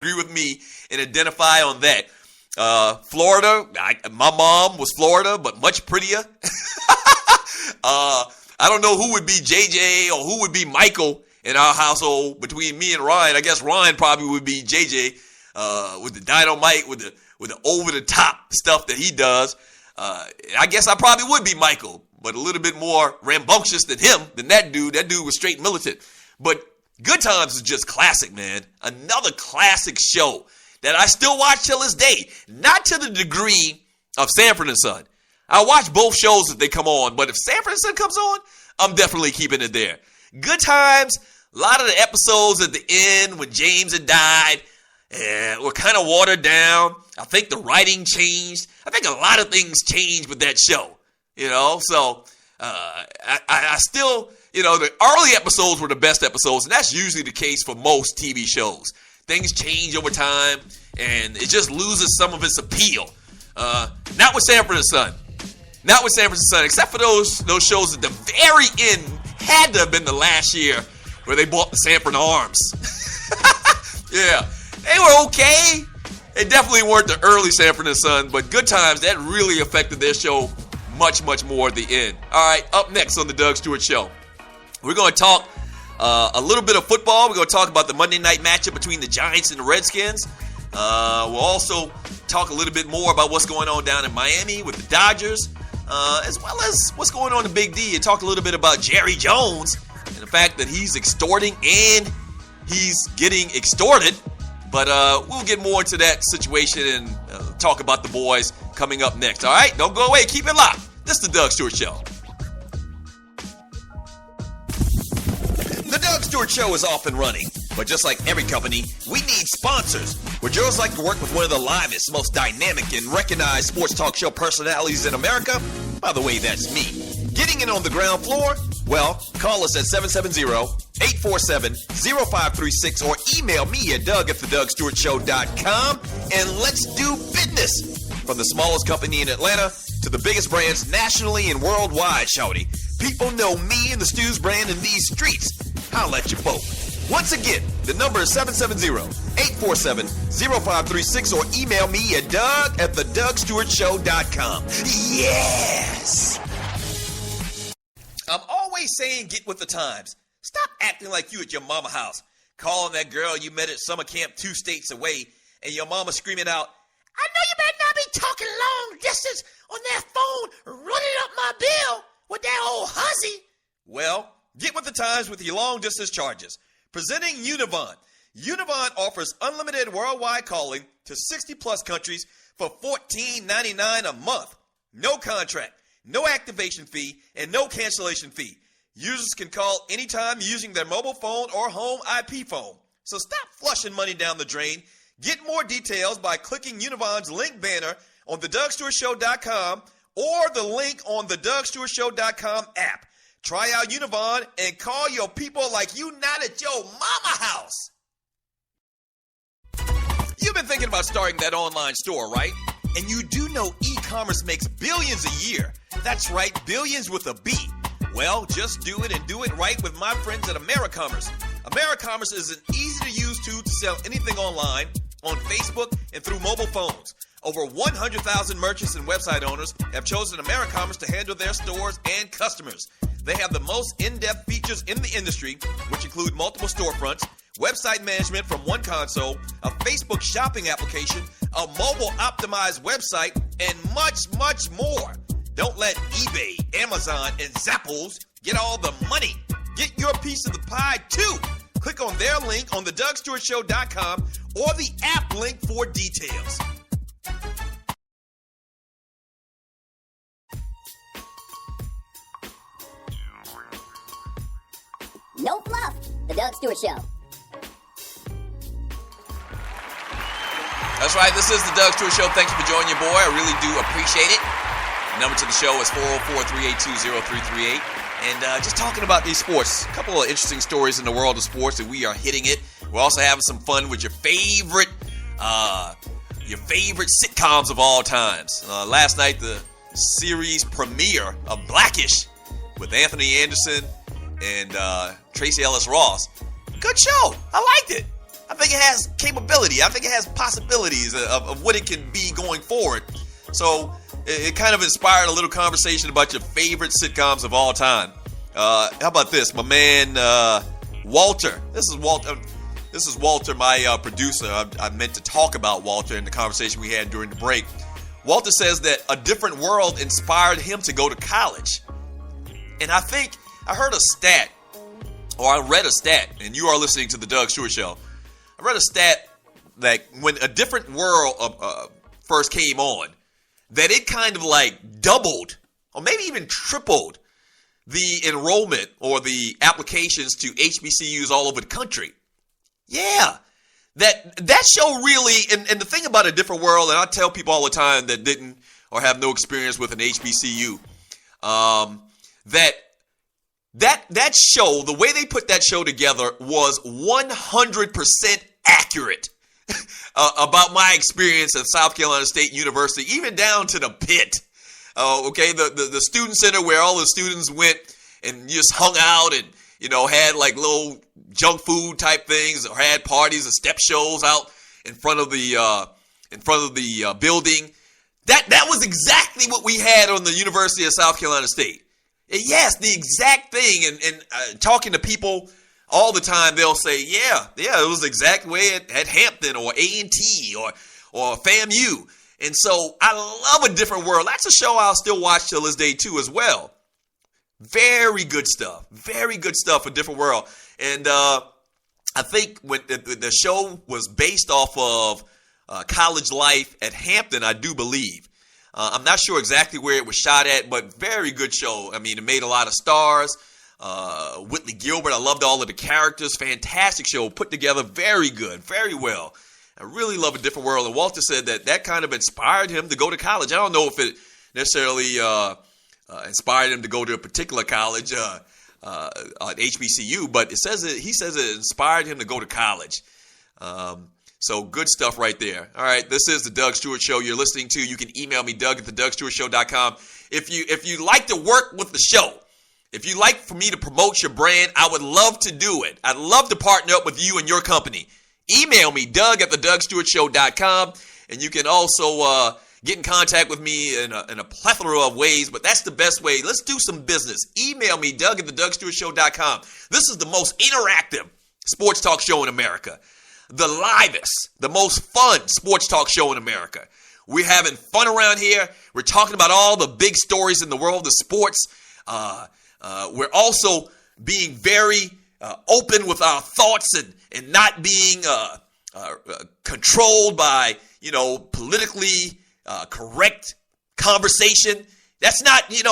agree with me and identify on that. Florida, my mom was Florida, but much prettier. I don't know who would be JJ or who would be Michael in our household between me and Ryan. I guess Ryan probably would be JJ with the dynamite, with the over-the-top stuff that he does. I guess I probably would be Michael, but a little bit more rambunctious than him, than that dude. That dude was straight militant. But Good Times is just classic, man. Another classic show that I still watch till this day. Not to the degree of Sanford and Son. I watch both shows if they come on, but if Sanford and Son comes on, I'm definitely keeping it there. Good Times, a lot of the episodes at the end when James had died were kind of watered down. I think the writing changed. I think a lot of things changed with that show, So I still, the early episodes were the best episodes, and that's usually the case for most TV shows. Things change over time, and it just loses some of its appeal. Not with Sanford and Son. Not with Sanford and Son, except for those shows at the very end. Had to have been the last year where they bought the Sanford Arms. Yeah, they were okay. They definitely weren't the early Sanford and Son, but Good Times, that really affected their show much, much more at the end. All right, up next on the Doug Stewart Show, we're going to talk a little bit of football. We're going to talk about the Monday night matchup between the Giants and the Redskins. We'll also talk a little bit more about what's going on down in Miami with the Dodgers, as well as what's going on in Big D, and talk a little bit about Jerry Jones and the fact that he's extorting and he's getting extorted. But we'll get more into that situation and talk about the boys coming up next. All right? Don't go away. Keep it locked. This is the Doug Stewart Show. The Doug Stewart Show is off and running. But just like every company, we need sponsors. Would yours like to work with one of the livest, most dynamic, and recognized sports talk show personalities in America? By the way, that's me. Getting in on the ground floor? Well, call us at 770-847-0536 or email me at doug@thedougstewartshow.com and let's do business. From the smallest company in Atlanta to the biggest brands nationally and worldwide, shawty. People know me and the Stews brand in these streets. Holla at you both. Once again, the number is 770-847-0536 or email me at doug@thedougstewartshow.com. Yes! I'm always saying get with the times. Stop acting like you at your mama house, calling that girl you met at summer camp 2 states away, and your mama screaming out, I know you better not be talking long distance on that phone, running up my bill with that old hussy. Well, get with the times with your long distance charges. Presenting Univon. Univon offers unlimited worldwide calling to 60 plus countries for $14.99 a month. No contract. No activation fee, and no cancellation fee. Users can call anytime using their mobile phone or home IP phone. So stop flushing money down the drain. Get more details by clicking Univon's link banner on thedougstewartshow.com or the link on the DougStewartShow.com app. Try out Univon and call your people like you not at your mama house. You've been thinking about starting that online store, right? And you do know e-commerce makes billions a year. That's right, billions with a B. Well, just do it and do it right with my friends at AmeriCommerce. AmeriCommerce is an easy-to-use tool to sell anything online, on Facebook, and through mobile phones. Over 100,000 merchants and website owners have chosen AmeriCommerce to handle their stores and customers. They have the most in-depth features in the industry, which include multiple storefronts, website management from one console, a Facebook shopping application, a mobile-optimized website, and much, much more. Don't let eBay, Amazon, and Zappos get all the money. Get your piece of the pie, too. Click on their link on thedougstewartshow.com or the app link for details. No fluff. The Doug Stewart Show. That's right. This is the Doug Stewart Show. Thank you for joining your boy. I really do appreciate it. The number to the show is 404-382-0338. And just talking about these sports, a couple of interesting stories in the world of sports that we are hitting it. We're also having some fun with your favorite sitcoms of all times. Last night, the series premiere of Blackish with Anthony Anderson and Tracy Ellis Ross. Good show. I liked it. I think it has capability. I think it has possibilities of what it can be going forward. So it kind of inspired a little conversation about your favorite sitcoms of all time. How about this? My man Walter. This is Walter, my producer. I meant to talk about Walter in the conversation we had during the break. Walter says that a different world inspired him to go to college. And I think I heard a stat, or I read a stat, and you are listening to the Doug Stewart Show. I read a stat that when A Different World first came on, that it kind of like doubled or maybe even tripled the enrollment or the applications to HBCUs all over the country. Yeah, that show really, and the thing about A Different World, and I tell people all the time that didn't or have no experience with an HBCU, that show, the way they put that show together was 100% accurate about my experience at South Carolina State University, even down to the pit. Okay, the student center where all the students went and just hung out and, had like little junk food type things, or had parties and step shows out in front of the building. That was exactly what we had on the University of South Carolina State. Yes, the exact thing. And talking to people all the time, they'll say, yeah, it was the exact way at Hampton or A&T or FAMU. And so I love A Different World. That's a show I'll still watch till this day too as well. Very good stuff. Very good stuff, A Different World. And I think when the show was based off of college life at Hampton, I do believe. I'm not sure exactly where it was shot at, but very good show. I mean, it made a lot of stars. Whitley Gilbert, I loved all of the characters. Fantastic show, put together very good, very well. I really love A Different World. And Walter said that kind of inspired him to go to college. I don't know if it necessarily inspired him to go to a particular college, at HBCU, but he says it inspired him to go to college. So good stuff right there. All right, this is the Doug Stewart Show you're listening to. You can email me, Doug@thedougstewartshow.com. If you like to work with the show, if you like for me to promote your brand, I would love to do it. I'd love to partner up with you and your company. Email me, Doug@thedougstewartshow.com, and you can also get in contact with me in a plethora of ways, but that's the best way. Let's do some business. Email me, Doug@thedougstewartshow.com. This is the most interactive sports talk show in America. The livest, the most fun sports talk show in America. We're having fun around here. We're talking about all the big stories in the world of sports. We're also being very open with our thoughts and not being controlled by, politically correct conversation. That's not, you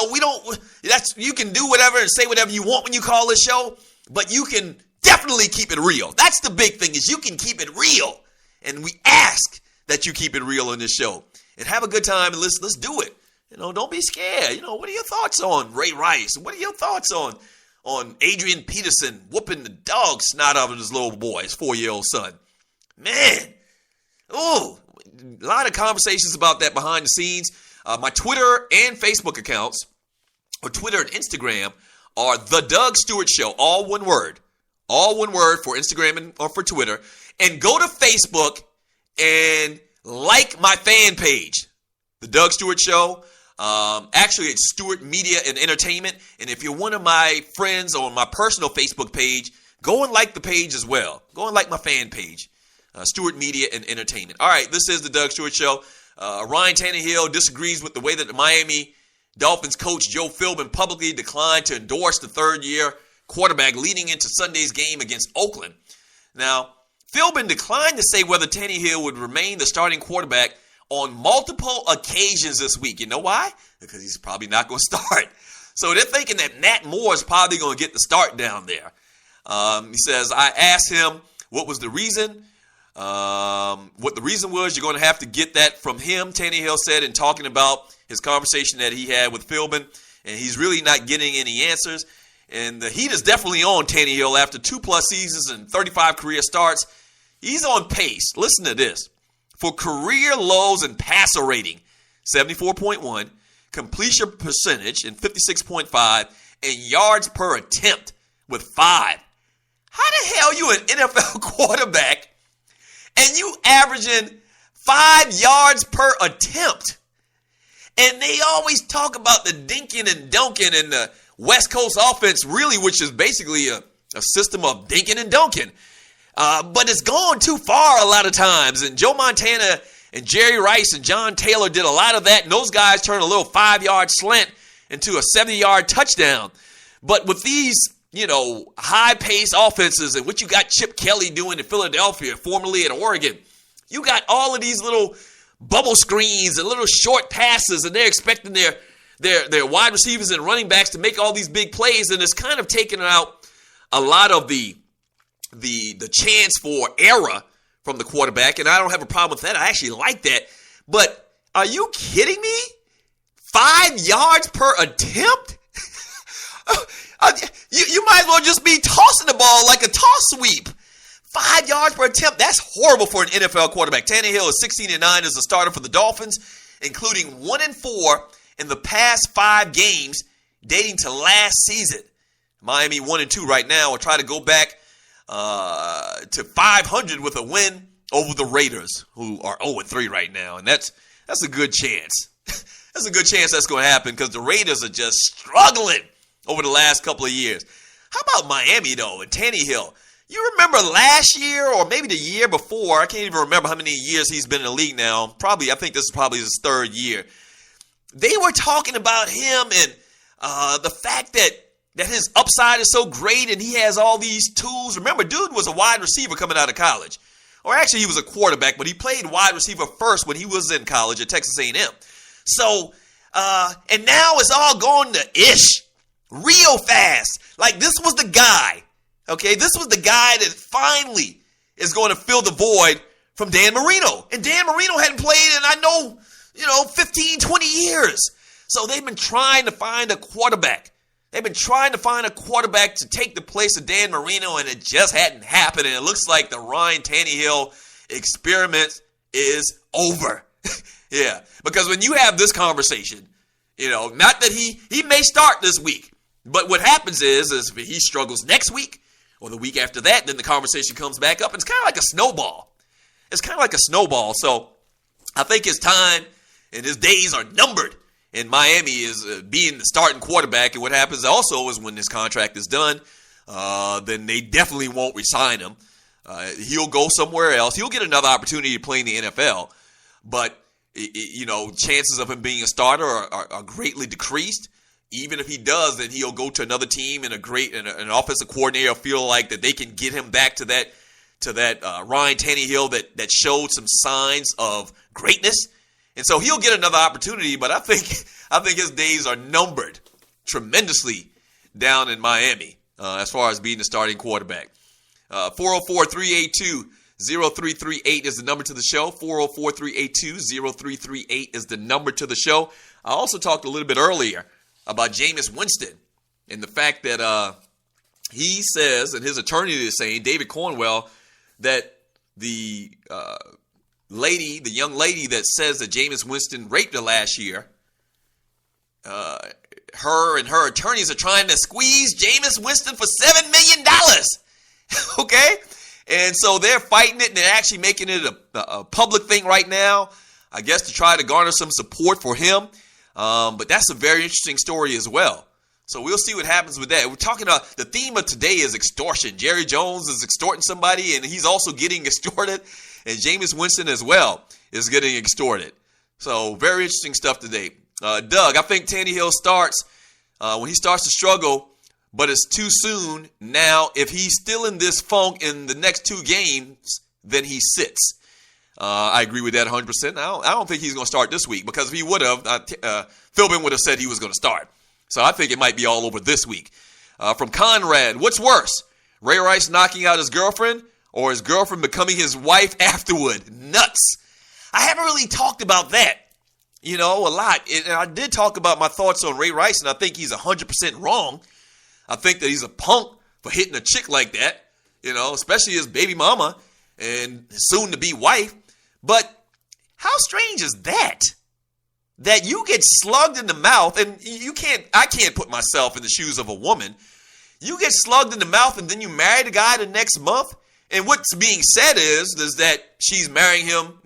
can do whatever and say whatever you want when you call this show, but you can definitely keep it real. That's the big thing, is you can keep it real. And we ask that you keep it real on this show. And have a good time, and let's do it. Don't be scared. What are your thoughts on Ray Rice? What are your thoughts on Adrian Peterson whooping the dog snot out of his little boy, his 4-year-old son? Man, a lot of conversations about that behind the scenes. My Twitter and Facebook accounts, or Twitter and Instagram, are The Doug Stewart Show, all one word. All one word for Instagram or for Twitter. And go to Facebook and like my fan page, The Doug Stewart Show. Actually, it's Stewart Media and Entertainment. And if you're one of my friends on my personal Facebook page, go and like the page as well. Go and like my fan page, Stewart Media and Entertainment. All right, this is the Doug Stewart Show. Ryan Tannehill disagrees with the way that the Miami Dolphins coach Joe Philbin publicly declined to endorse the third-year quarterback leading into Sunday's game against Oakland. Now, Philbin declined to say whether Tannehill would remain the starting quarterback on multiple occasions this week. You know why? Because he's probably not going to start. So they're thinking that Matt Moore is probably going to get the start down there. He says, I asked him what was the reason. What the reason was, you're going to have to get that from him, Tannehill said, in talking about his conversation that he had with Philbin. And he's really not getting any answers. And the heat is definitely on Tannehill after 2+ seasons and 35 career starts. He's on pace. Listen to this. For career lows in passer rating, 74.1, completion percentage in 56.5, and yards per attempt with 5. How the hell you an NFL quarterback and you averaging 5 yards per attempt. And they always talk about the dinking and dunking in the West Coast offense, really, which is basically a system of dinking and dunking. But it's gone too far a lot of times. And Joe Montana and Jerry Rice and John Taylor did a lot of that. And those guys turned a little 5-yard slant into a 70-yard touchdown. But with these, high-paced offenses and what you got Chip Kelly doing in Philadelphia, formerly at Oregon, you got all of these little bubble screens and little short passes, and they're expecting their wide receivers and running backs to make all these big plays, and it's kind of taking out a lot of the chance for error from the quarterback, and I don't have a problem with that. I actually like that. But are you kidding me? 5 yards per attempt? You might as well just be tossing the ball like a toss sweep. 5 yards per attempt, that's horrible for an NFL quarterback. Tannehill is 16-9 as a starter for the Dolphins, including 1-4 in the past 5 games dating to last season. Miami 1-2 right now. Will try to go back to 500 with a win over the Raiders, who are 0-3 right now, and that's a good chance. That's a good chance that's going to happen because the Raiders are just struggling over the last couple of years. How about Miami, though, and Tannehill? You remember last year or maybe the year before, I can't even remember how many years he's been in the league now. I think this is probably his 3rd year. They were talking about him and the fact that his upside is so great and he has all these tools. Remember, dude was a wide receiver coming out of college. Or actually, he was a quarterback, but he played wide receiver first when he was in college at Texas A&M. So, and now it's all going to ish real fast. Like, this was the guy. Okay, this was the guy that finally is going to fill the void from Dan Marino. And Dan Marino hadn't played in, 15, 20 years. So they've been trying to find a quarterback. They've been trying to find a quarterback to take the place of Dan Marino, and it just hadn't happened. And it looks like the Ryan Tannehill experiment is over. Yeah, because when you have this conversation, not that he may start this week, but what happens is if he struggles next week, or the week after that, then the conversation comes back up. It's kind of like a snowball. So I think his time and his days are numbered. And Miami is being the starting quarterback. And what happens also is when this contract is done, then they definitely won't re-sign him. He'll go somewhere else. He'll get another opportunity to play in the NFL. But, chances of him being a starter are greatly decreased. Even if he does, then he'll go to another team and an offensive coordinator will feel like that they can get him back to that Ryan Tannehill that showed some signs of greatness, and so he'll get another opportunity. But I think his days are numbered tremendously down in Miami as far as being the starting quarterback. 404-382-0338 is the number to the show. 404-382-0338 is the number to the show. I also talked a little bit earlier about Jameis Winston and the fact that he says, and his attorney is saying, David Cornwell, that the young lady that says that Jameis Winston raped her last year, her and her attorneys are trying to squeeze Jameis Winston for $7 million. Okay? And so they're fighting it, and they're actually making it a public thing right now, I guess to try to garner some support for him. But that's a very interesting story as well. So we'll see what happens with that. We're talking about the theme of today is extortion. Jerry Jones is extorting somebody, and he's also getting extorted. And Jameis Winston as well is getting extorted. So very interesting stuff today. Doug, I think Tannehill starts when he starts to struggle, but it's too soon. Now, if he's still in this funk in the next 2 games, then he sits. I agree with that 100%. I don't think he's going to start this week because if he would have, Philbin would have said he was going to start. So I think it might be all over this week. From Conrad, what's worse, Ray Rice knocking out his girlfriend or his girlfriend becoming his wife afterward? Nuts. I haven't really talked about that, a lot. And I did talk about my thoughts on Ray Rice, and I think he's 100% wrong. I think that he's a punk for hitting a chick like that, especially his baby mama and soon-to-be wife. But how strange is that? That you get slugged in the mouth, and I can't put myself in the shoes of a woman. You get slugged in the mouth, and then you marry the guy the next month, And what's being said is that she's marrying him